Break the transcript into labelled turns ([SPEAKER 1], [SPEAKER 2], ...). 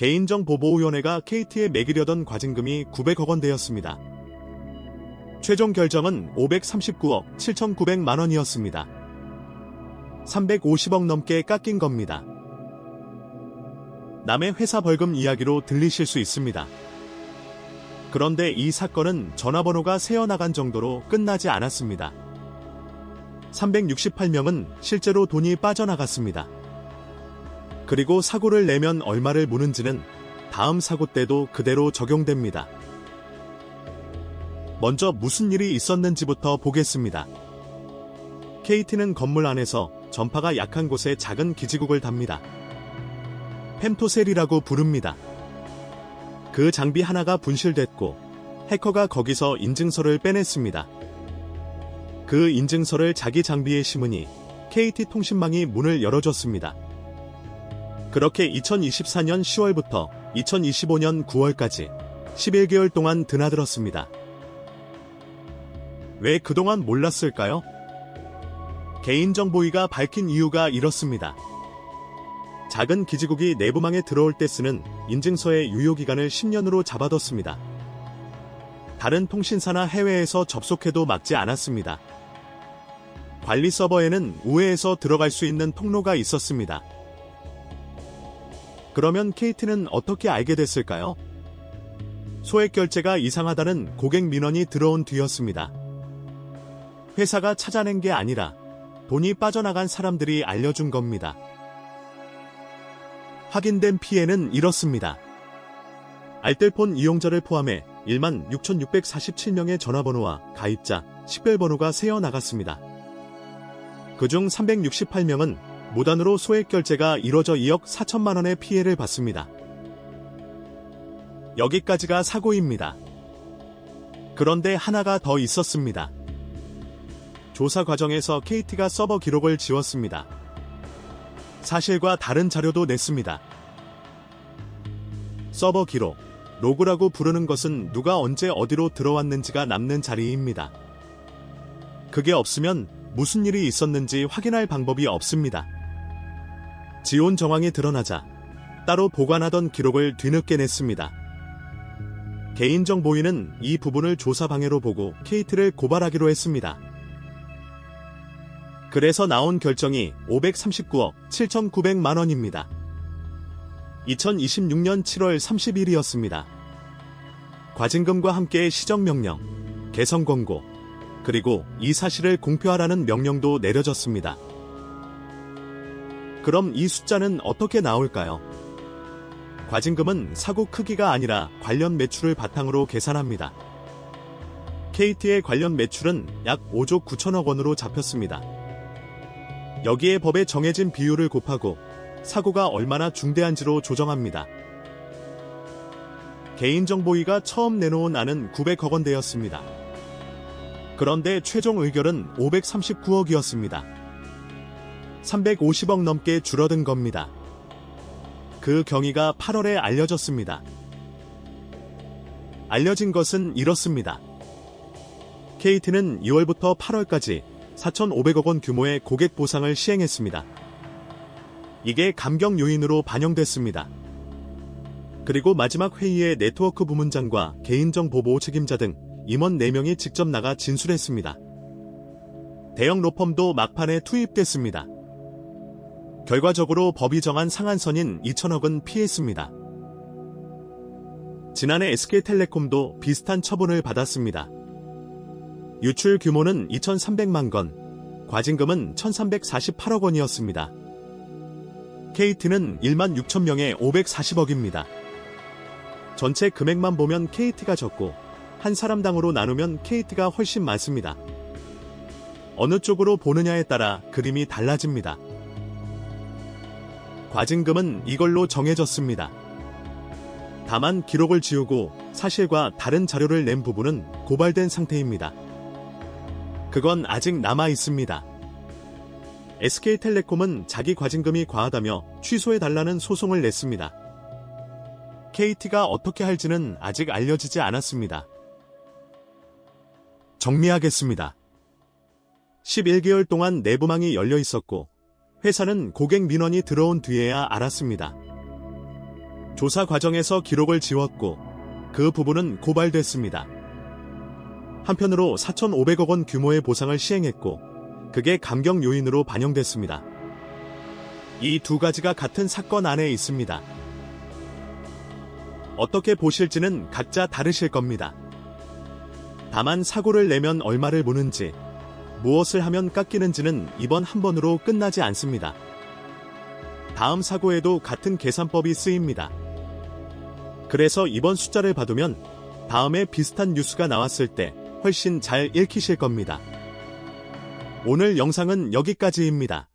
[SPEAKER 1] 개인정보보호위원회가 KT에 매기려던 과징금이 900억 원대였습니다. 최종 결정은 539억 7,900만 원이었습니다. 350억 넘게 깎인 겁니다. 남의 회사 벌금 이야기로 들리실 수 있습니다. 그런데 이 사건은 전화번호가 새어나간 정도로 끝나지 않았습니다. 368명은 실제로 돈이 빠져나갔습니다. 그리고 사고를 내면 얼마를 무는지는 다음 사고 때도 그대로 적용됩니다. 먼저 무슨 일이 있었는지부터 보겠습니다. KT는 건물 안에서 전파가 약한 곳에 작은 기지국을 답니다. 펜토셀이라고 부릅니다. 그 장비 하나가 분실됐고 해커가 거기서 인증서를 빼냈습니다. 그 인증서를 자기 장비에 심으니 KT통신망이 문을 열어줬습니다. 그렇게 2024년 10월부터 2025년 9월까지 11개월 동안 드나들었습니다. 왜 그동안 몰랐을까요? 개인정보위가 밝힌 이유가 이렇습니다. 작은 기지국이 내부망에 들어올 때 쓰는 인증서의 유효기간을 10년으로 잡아뒀습니다. 다른 통신사나 해외에서 접속해도 막지 않았습니다. 관리 서버에는 우회해서 들어갈 수 있는 통로가 있었습니다. 그러면 KT는 어떻게 알게 됐을까요? 소액 결제가 이상하다는 고객 민원이 들어온 뒤였습니다. 회사가 찾아낸 게 아니라 돈이 빠져나간 사람들이 알려준 겁니다. 확인된 피해는 이렇습니다. 알뜰폰 이용자를 포함해 16,647명의 전화번호와 가입자, 식별번호가 새어나갔습니다. 그중 368명은 무단으로 소액 결제가 이뤄져 2억 4천만 원의 피해를 봤습니다. 여기까지가 사고입니다. 그런데 하나가 더 있었습니다. 조사 과정에서 KT가 서버 기록을 지웠습니다. 사실과 다른 자료도 냈습니다. 서버 기록, 로그라고 부르는 것은 누가 언제 어디로 들어왔는지가 남는 자리입니다. 그게 없으면 무슨 일이 있었는지 확인할 방법이 없습니다. 지원 정황이 드러나자 따로 보관하던 기록을 뒤늦게 냈습니다. 개인정보위는 이 부분을 조사 방해로 보고 KT를 고발하기로 했습니다. 그래서 나온 결정이 539억 7,900만 원입니다. 2026년 7월 30일이었습니다. 과징금과 함께 시정명령, 개성권고, 그리고 이 사실을 공표하라는 명령도 내려졌습니다. 그럼 이 숫자는 어떻게 나올까요? 과징금은 사고 크기가 아니라 관련 매출을 바탕으로 계산합니다. KT의 관련 매출은 약 5조 9천억 원으로 잡혔습니다. 여기에 법에 정해진 비율을 곱하고 사고가 얼마나 중대한지로 조정합니다. 개인정보위가 처음 내놓은 안은 900억 원대였습니다. 그런데 최종 의결은 539억이었습니다. 350억 넘게 줄어든 겁니다. 그 경위가 8월에 알려졌습니다. 알려진 것은 이렇습니다. KT는 2월부터 8월까지 4,500억 원 규모의 고객 보상을 시행했습니다. 이게 감경 요인으로 반영됐습니다. 그리고 마지막 회의에 네트워크 부문장과 개인정보보호 책임자 등 임원 4명이 직접 나가 진술했습니다. 대형 로펌도 막판에 투입됐습니다. 결과적으로 법이 정한 상한선인 2천억은 피했습니다. 지난해 SK텔레콤도 비슷한 처분을 받았습니다. 유출 규모는 2,300만 건, 과징금은 1,348억 원이었습니다. KT는 1만 6천 명에 540억입니다. 전체 금액만 보면 KT가 적고 한 사람당으로 나누면 KT가 훨씬 많습니다. 어느 쪽으로 보느냐에 따라 그림이 달라집니다. 과징금은 이걸로 정해졌습니다. 다만 기록을 지우고 사실과 다른 자료를 낸 부분은 고발된 상태입니다. 그건 아직 남아 있습니다. SK텔레콤은 자기 과징금이 과하다며 취소해달라는 소송을 냈습니다. KT가 어떻게 할지는 아직 알려지지 않았습니다. 정리하겠습니다. 11개월 동안 내부망이 열려 있었고 회사는 고객 민원이 들어온 뒤에야 알았습니다. 조사 과정에서 기록을 지웠고 그 부분은 고발됐습니다. 한편으로 4,500억 원 규모의 보상을 시행했고 그게 감경 요인으로 반영됐습니다. 이 두 가지가 같은 사건 안에 있습니다. 어떻게 보실지는 각자 다르실 겁니다. 다만 사고를 내면 얼마를 무는지, 무엇을 하면 깎이는지는 이번 한 번으로 끝나지 않습니다. 다음 사고에도 같은 계산법이 쓰입니다. 그래서 이번 숫자를 봐두면 다음에 비슷한 뉴스가 나왔을 때 훨씬 잘 읽히실 겁니다. 오늘 영상은 여기까지입니다.